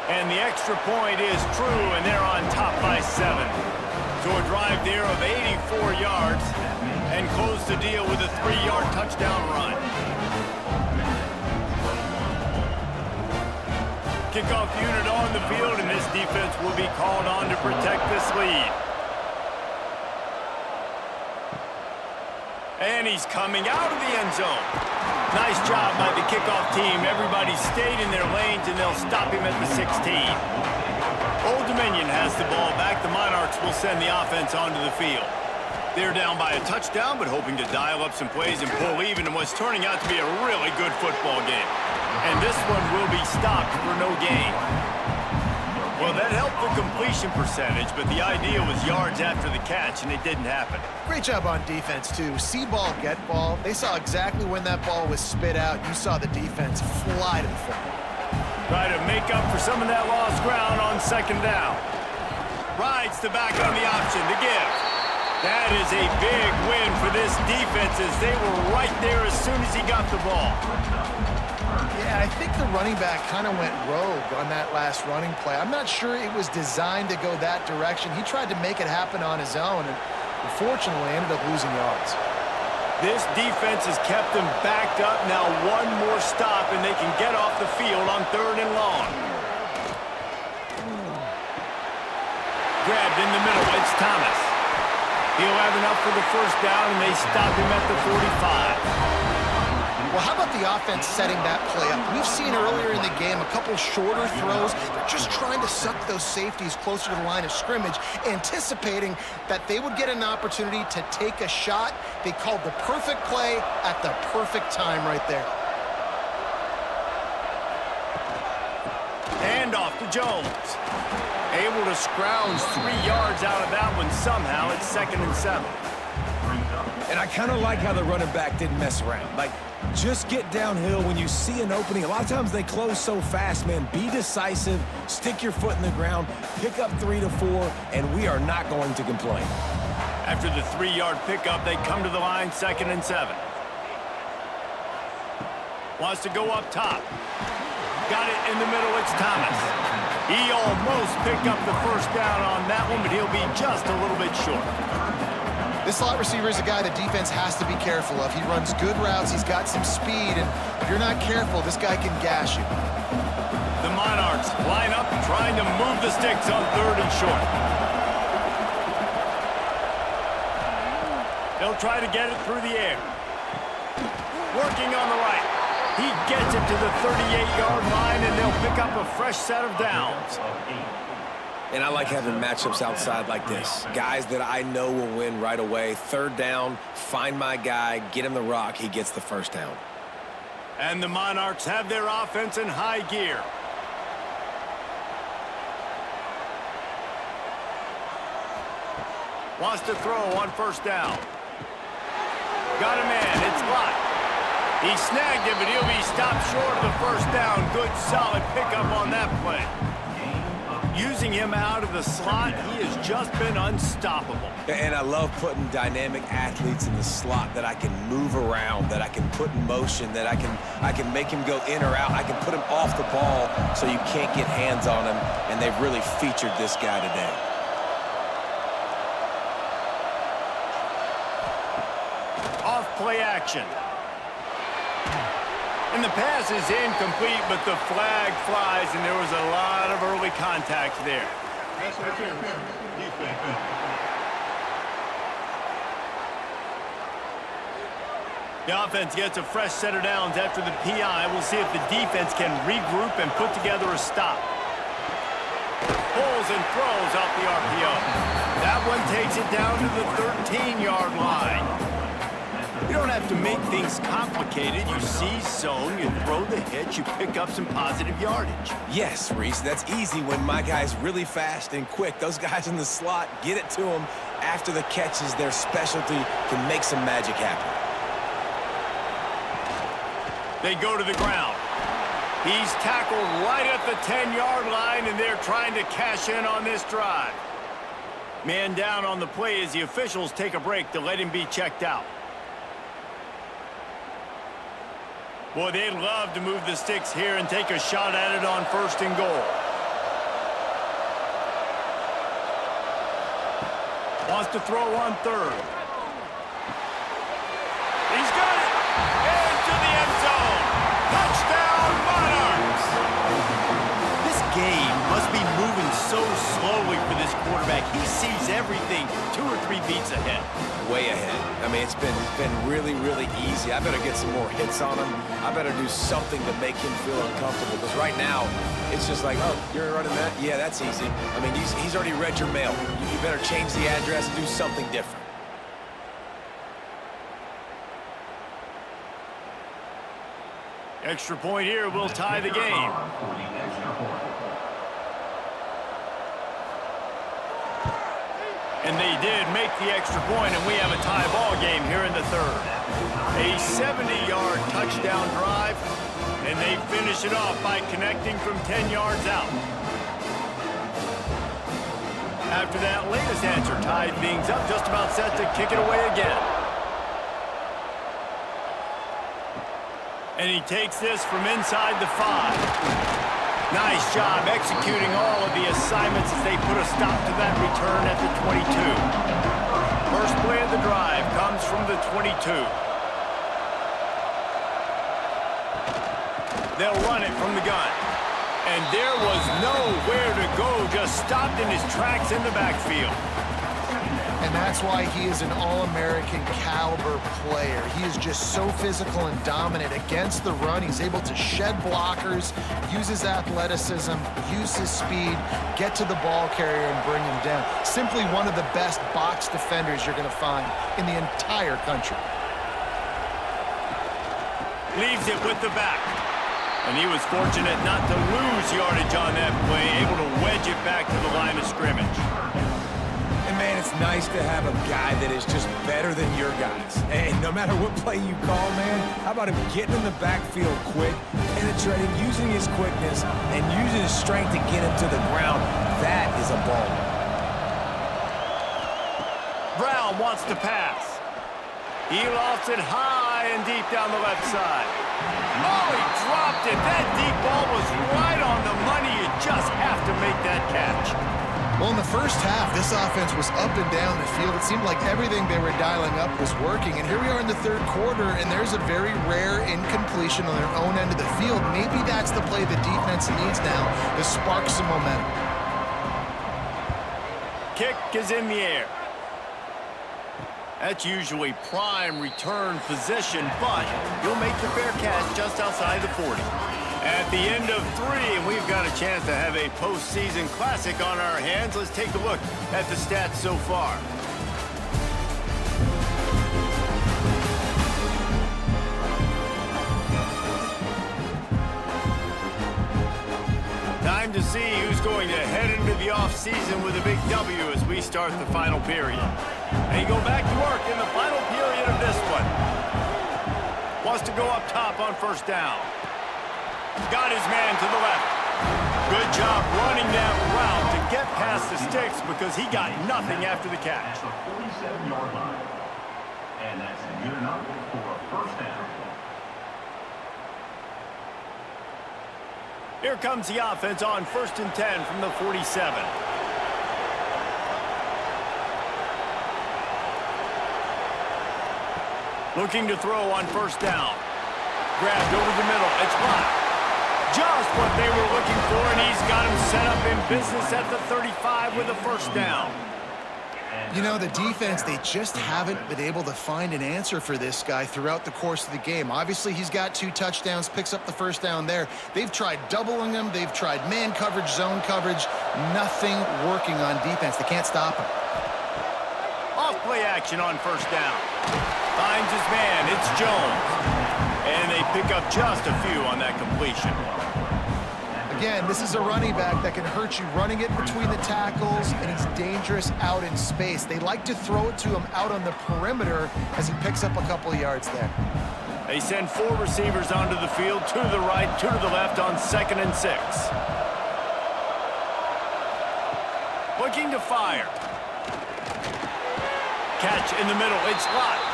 And the extra point is true, and they're on top by 7. So a drive there of 84 yards and close the deal with a 3-yard touchdown run. Kickoff unit on the field, and this defense will be called on to protect this lead. And he's coming out of the end zone. Nice job by the kickoff team. Everybody stayed in their lanes, and they'll stop him at the 16. Old Dominion has the ball back. The Monarchs will send the offense onto the field. They're down by a touchdown, but hoping to dial up some plays and pull even in what's turning out to be a really good football game. And this one will be stopped for no gain. Well, that helped the completion percentage, but the idea was yards after the catch, and it didn't happen. Great job on defense, too. See ball, get ball. They saw exactly when that ball was spit out. You saw the defense fly to the football. Try to make up for some of that lost ground on second down. Rides the back on the option to give. That is a big win for this defense as they were right there as soon as he got the ball. Yeah, I think the running back kind of went rogue on that last running play. I'm not sure it was designed to go that direction. He tried to make it happen on his own and unfortunately ended up losing yards. This defense has kept them backed up. Now one more stop and they can get off the field on 3rd and long. Grabbed in the middle, it's Thomas. He'll have enough for the first down, and they stop him at the 45. Well, how about the offense setting that play up? We've seen earlier in the game a couple shorter throws. They're just trying to suck those safeties closer to the line of scrimmage, anticipating that they would get an opportunity to take a shot. They called the perfect play at the perfect time right there. Hand off to Jones. Able to scrounge 3 yards out of that one somehow. It's 2nd and 7. And I kind of like how the running back didn't mess around. Like, just get downhill when you see an opening. A lot of times they close so fast, man. Be decisive, stick your foot in the ground, pick up 3 to 4, and we are not going to complain. After the 3-yard pickup, they come to the line, 2nd and 7. Wants to go up top. Got it in the middle, it's Thomas. He almost picked up the first down on that one, but he'll be just a little bit short. This slot receiver is a guy the defense has to be careful of. He runs good routes, he's got some speed, and if you're not careful, this guy can gash you. The Monarchs line up, trying to move the sticks on 3rd and short. They'll try to get it through the air. Working on the right. He gets it to the 38-yard line, and they'll pick up a fresh set of downs. And I like having matchups outside like this. Guys that I know will win right away. 3rd down, find my guy, get him the rock, he gets the first down. And the Monarchs have their offense in high gear. Wants to throw on 1st down. Got him in, it's blocked. He snagged it, but he'll be stopped short of the first down. Good, solid pickup on that play. Using him out of the slot, he has just been unstoppable. And I love putting dynamic athletes in the slot that I can move around, that I can put in motion, that I can make him go in or out. I can put him off the ball so you can't get hands on him, and they've really featured this guy today. Off play action. And the pass is incomplete, but the flag flies, and there was a lot of early contact there. The offense gets a fresh set of downs after the PI. We'll see if the defense can regroup and put together a stop. Pulls and throws off the RPO. That one takes it down to the 13-yard line. You don't have to make things complicated. You see zone, you throw the hitch, you pick up some positive yardage. Yes, Reese, that's easy when my guy's really fast and quick. Those guys in the slot, get it to them after the catch is their specialty, can make some magic happen. They go to the ground. He's tackled right at the 10-yard line, and they're trying to cash in on this drive. Man down on the play as the officials take a break to let him be checked out. Boy, they'd love to move the sticks here and take a shot at it on 1st and goal. wants to throw on third. He's got it! Into the end zone! Touchdown, Monarchs! This game must be moving so slowly for this quarterback. He sees everything 2 or 3 beats ahead. Way ahead. I mean, it's been really, really easy. I better get some more hits on him. I better do something to make him feel uncomfortable. Because right now, it's just like, oh, you're running that? Yeah, that's easy. I mean, he's already read your mail. You better change the address and do something different. Extra point here will tie the game. And they did make the extra point, and we have a tie ball game here in the third. A 70-yard touchdown drive, and they finish it off by connecting from 10 yards out. After that latest answer tied things up, just about set to kick it away again. And he takes this from inside the 5. Nice job executing all of the assignments as they put a stop to that return at the 22. First play of the drive comes from the 22. They'll run it from the gun. And there was nowhere to go, just stopped in his tracks in the backfield. And that's why he is an All-American caliber player. He is just so physical and dominant against the run. He's able to shed blockers, use his athleticism, use his speed, get to the ball carrier and bring him down. Simply one of the best box defenders you're going to find in the entire country. Leaves it with the back. And he was fortunate not to lose yardage on that play, able to wedge it back to the line of scrimmage. And, man, it's nice to have a guy that is just better than your guys. And no matter what play you call, man, how about him getting in the backfield quick, penetrating, using his quickness, and using his strength to get him to the ground? That is a ball. Brown wants to pass. He lofts it high and deep down the left side. Oh, he dropped it. That deep ball was right on the money. You just have to make that catch. Well, in the first half, this offense was up and down the field. It seemed like everything they were dialing up was working. And here we are in the third quarter, and there's a very rare incompletion on their own end of the field. Maybe that's the play the defense needs now to spark some momentum. Kick is in the air. That's usually prime return position, but you'll make the fair catch just outside the 40. At the end of 3, and we've got a chance to have a postseason classic on our hands. Let's take a look at the stats so far. Time to see who's going to head into the offseason with a big W as we start the final period. And you go back to work in the final period of this one. Wants to go up top on first down. Got his man to the left. Good job running that route to get past the sticks because he got nothing after the catch. At the 47-yard line. And that's good enough for a first down. Here comes the offense on 1st and 10 from the 47. Looking to throw on first down. Grabbed over the middle. It's blocked. Just what they were looking for, and he's got him set up in business at the 35 with a first down. You know, the defense, they just haven't been able to find an answer for this guy throughout the course of the game. Obviously, he's got 2 touchdowns, picks up the first down there. They've tried doubling him. They've tried man coverage, zone coverage. Nothing working on defense. They can't stop him. Off play action on first down. Finds his man. It's Jones. And they pick up just a few on that completion. Again, this is a running back that can hurt you running it between the tackles, and he's dangerous out in space. They like to throw it to him out on the perimeter as he picks up a couple of yards there. They send 4 receivers onto the field, 2 to the right, 2 to the left on 2nd and 6. Looking to fire. Catch in the middle, it's locked.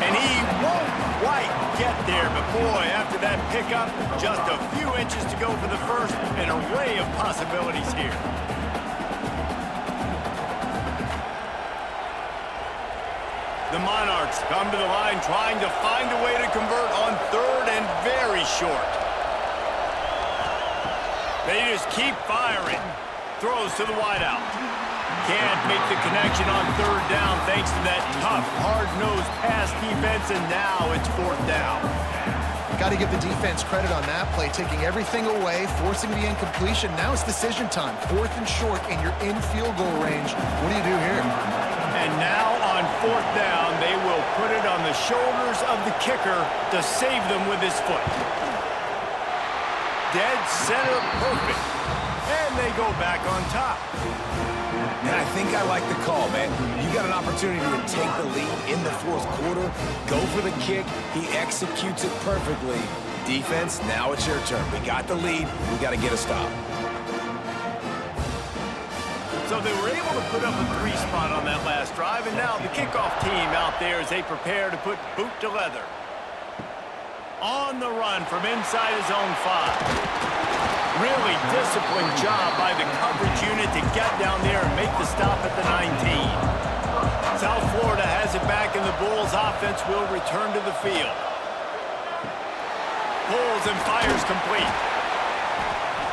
And he won't quite get there, but boy, after that pickup, just a few inches to go for the first, an array of possibilities here. The Monarchs come to the line trying to find a way to convert on third and very short. They just keep firing. Throws to the wideout. Can't make the connection on third down thanks to that tough, hard-nosed pass defense, and now it's fourth down. Got to give the defense credit on that play, taking everything away, forcing the incompletion. Now it's decision time. Fourth and short, and you're in field goal range. What do you do here? And now on fourth down, they will put it on the shoulders of the kicker to save them with his foot. Dead center perfect. And they go back on top. And I think I like the call, man. You got an opportunity to take the lead in the fourth quarter. Go for the kick. He executes it perfectly. Defense, now it's your turn. We got the lead. We got to get a stop. So they were able to put up a 3-spot on that last drive, and now the kickoff team out there as they prepare to put boot to leather. On the run from inside his own 5. Really disciplined job by the coverage unit to get down there and make the stop at the 19. South Florida has it back, and the Bulls offense will return to the field. Pulls and fires complete.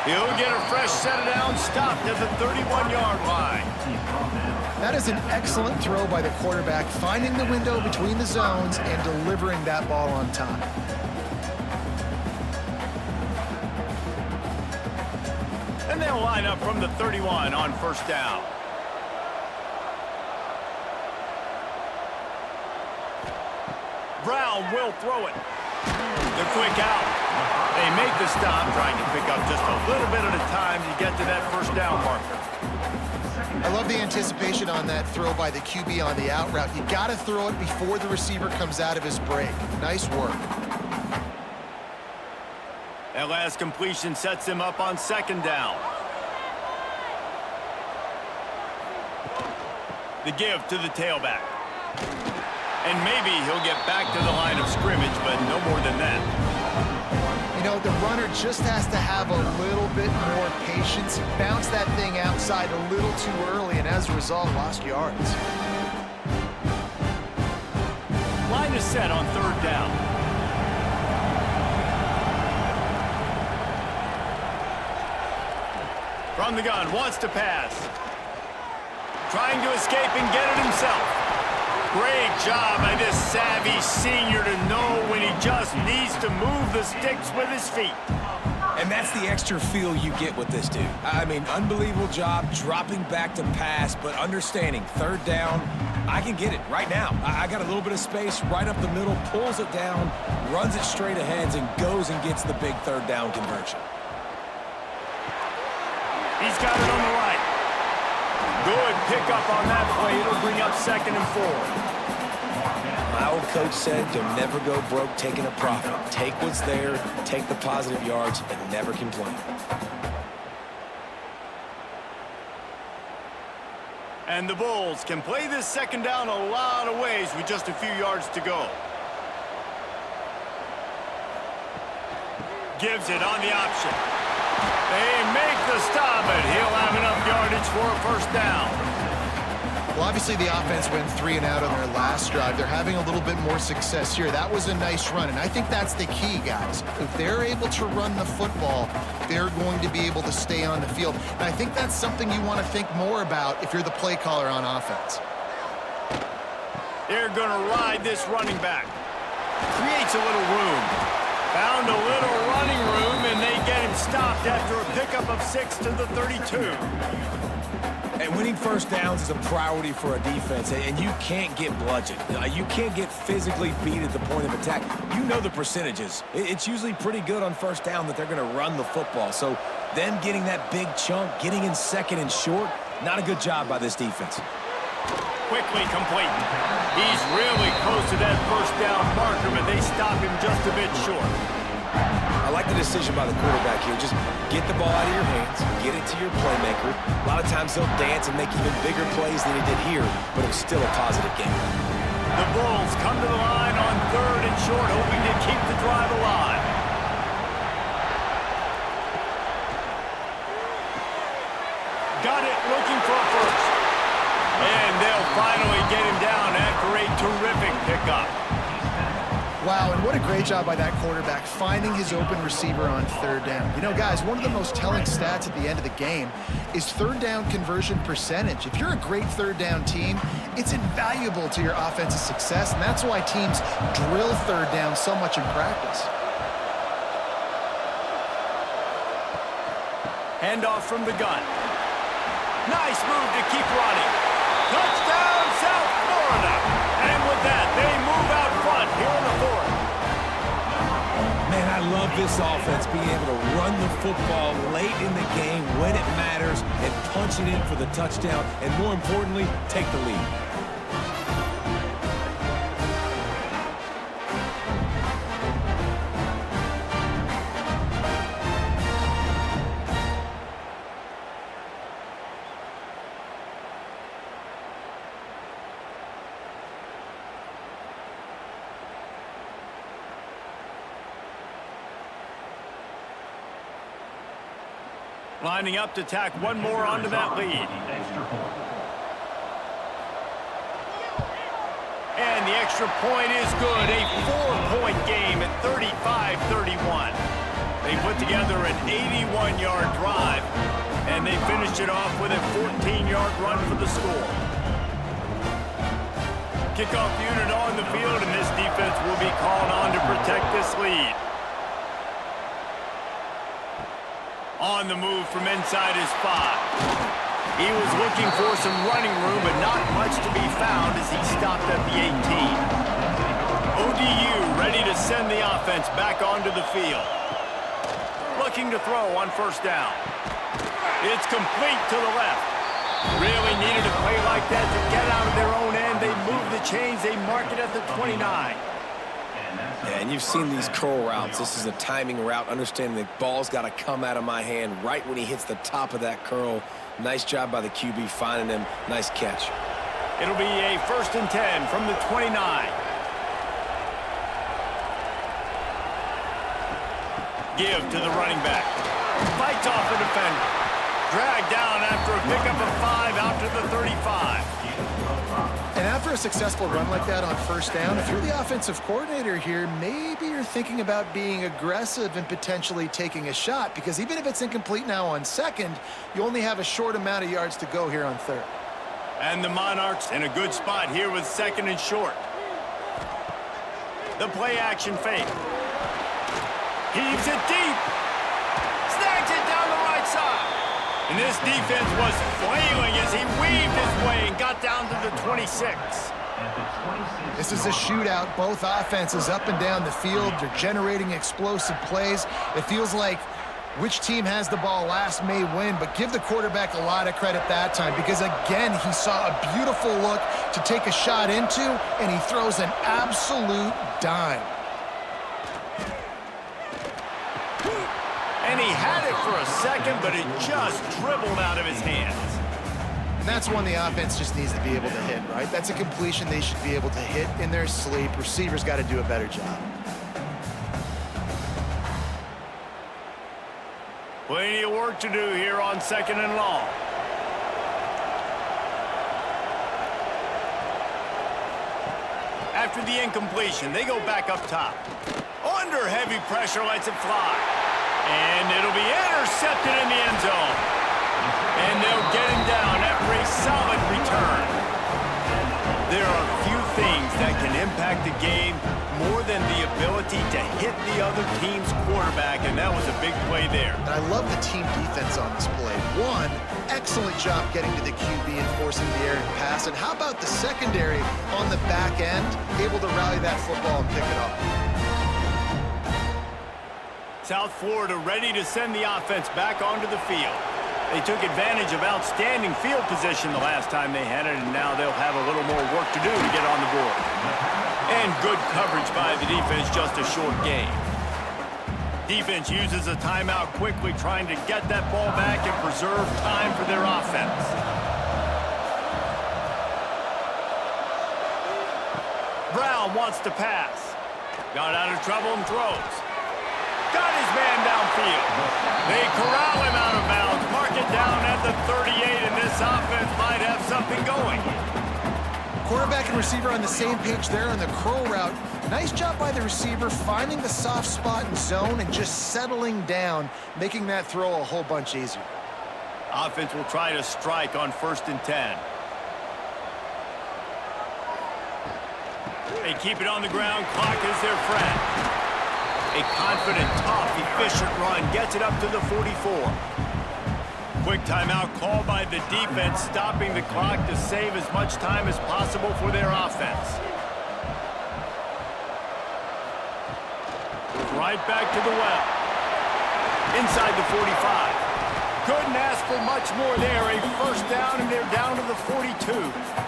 He'll get a fresh set down, stopped at the 31-yard line. That is an excellent throw by the quarterback, finding the window between the zones and delivering that ball on time. And they'll line up from the 31 on first down. Brown will throw it. The quick out. They make the stop, trying to pick up just a little bit at a time to get to that first down marker. I love the anticipation on that throw by the QB on the out route. You got to throw it before the receiver comes out of his break. Nice work. That last completion sets him up on second down. The give to the tailback. And maybe he'll get back to the line of scrimmage, but no more than that. You know, the runner just has to have a little bit more patience. Bounce that thing outside a little too early, and as a result, lost yards. Line is set on third down. From the gun, wants to pass. Trying to escape and get it himself. Great job by this savvy senior to know when he just needs to move the sticks with his feet. And that's the extra feel you get with this dude. I mean, unbelievable job dropping back to pass, but understanding third down, I can get it right now. I got a little bit of space right up the middle, pulls it down, runs it straight ahead, and goes and gets the big third down conversion. He's got it on the right. Good pickup on that play. It'll bring up 2nd and 4. My old coach said, you'll never go broke taking a profit. Take what's there, take the positive yards, and never complain. And the Bulls can play this second down a lot of ways with just a few yards to go. Gives it on the option. They make the stop, but he'll have enough yardage for a first down. Well, obviously the offense went 3 and out on their last drive. They're having a little bit more success here. That was a nice run, and I think that's the key, guys. If they're able to run the football, they're going to be able to stay on the field. And I think that's something you want to think more about if you're the play caller on offense. They're going to ride this running back. Creates a little room. Found a little running room, and they get him stopped after a pickup of 6 to the 32. And winning first downs is a priority for a defense, and you can't get bludgeoned. You can't get physically beat at the point of attack. You know the percentages. It's usually pretty good on first down that they're going to run the football. So them getting that big chunk, getting in 2nd and short, not a good job by this defense. Quickly complete. He's really close to that first down marker, but they stop him just a bit short. I like the decision by the quarterback here. Just get the ball out of your hands, get it to your playmaker. A lot of times they'll dance and make even bigger plays than he did here, but it was still a positive game. The Bulls come to the line on 3rd and short, hoping to keep the drive alive. Got it, looking for a first. And they'll finally get him down after a Terrific pickup. Wow, and what a great job by that quarterback finding his open receiver on third down. You know, guys, one of the most telling stats at the end of the game is third down conversion percentage. If you're a great third down team, it's invaluable to your offensive success, and that's why teams drill third down so much in practice. Handoff from the gun. Nice move to keep running. Touchdown, South Florida. And with that, they move out front here in the fourth. Man, I love this offense being able to run the football late in the game when it matters and punch it in for the touchdown, and more importantly, take the lead. Lining up to tack one more onto that lead. And the extra point is good. A 4-point game at 35-31. They put together an 81-yard drive, and they finished it off with a 14-yard run for the score. Kickoff unit on the field, and this defense will be called on to protect this lead. On the move from inside his 5. He was looking for some running room, but not much to be found as he stopped at the 18. ODU ready to send the offense back onto the field. Looking to throw on first down. It's complete to the left. Really needed a play like that to get out of their own end. They move the chains. They mark it at the 29. Yeah, and you've seen these curl routes. This is a timing route, understanding the ball's got to come out of my hand right when he hits the top of that curl. Nice job by the QB finding him. Nice catch. It'll be a 1st and 10 from the 29. Give to the running back. Fights off a defender. Dragged down after a pickup of 5 out to the 35. And after a successful run like that on first down, if you're the offensive coordinator here, maybe you're thinking about being aggressive and potentially taking a shot, because even if it's incomplete now on second, you only have a short amount of yards to go here on third. And the Monarchs in a good spot here with 2nd and short. The play action fake. Heaves it deep. Snags it down the right side. And this defense was flailing as he weaved his way and got down to the 26. This is a shootout. Both offenses up and down the field. They're generating explosive plays. It feels like which team has the ball last may win, but give the quarterback a lot of credit that time, because, again, he saw a beautiful look to take a shot into, and he throws an absolute dime. And he had it for a second, but it just dribbled out of his hands. And that's one the offense just needs to be able to hit, right? That's a completion they should be able to hit in their sleep. Receivers got to do a better job. Plenty of work to do here on 2nd and long. After the incompletion, they go back up top. Under heavy pressure, lets it fly. And it'll be intercepted in the end zone. And they'll get him down after a solid return. There are few things that can impact the game more than the ability to hit the other team's quarterback, and that was a big play there. And I love the team defense on this play. One, excellent job getting to the QB and forcing the errant pass. And how about the secondary on the back end, able to rally that football and pick it up? South Florida ready to send the offense back onto the field. They took advantage of outstanding field position the last time they had it, and now they'll have a little more work to do to get on the board. And good coverage by the defense, just a short game. Defense uses a timeout quickly, trying to get that ball back and preserve time for their offense. Brown wants to pass. Got out of trouble and throws. Got his man downfield. They corral him out of bounds, mark it down at the 38, and this offense might have something going. Quarterback and receiver on the same page there on the curl route. Nice job by the receiver finding the soft spot in zone and just settling down, making that throw a whole bunch easier. Offense will try to strike on 1st and 10. They keep it on the ground. Clock is their friend. A confident, tough, efficient run gets it up to the 44. Quick timeout called by the defense, stopping the clock to save as much time as possible for their offense. Right back to the well. Inside the 45. Couldn't ask for much more there. A first down, and they're down to the 42.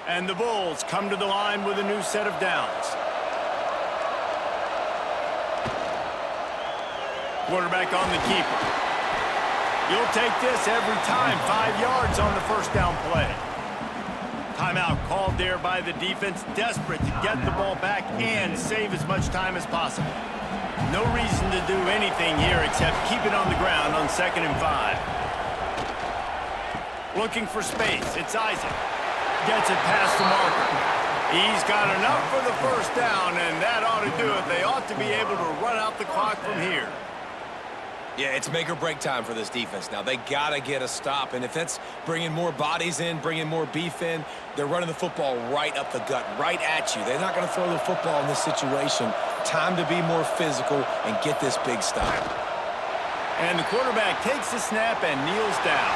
And the Bulls come to the line with a new set of downs. Quarterback on the keeper. You'll take this every time. 5 yards on the first down play. Timeout called there by the defense, desperate to get the ball back and save as much time as possible. No reason to do anything here except keep it on the ground on 2nd and 5. Looking for space. It's Isaac. Gets it past the marker. He's got enough for the first down, and that ought to do it. They ought to be able to run out the clock from here. Yeah, it's make or break time for this defense now. They got to get a stop, and if that's bringing more bodies in, bringing more beef in, they're running the football right up the gut, right at you. They're not going to throw the football in this situation. Time to be more physical and get this big stop. And the quarterback takes the snap and kneels down.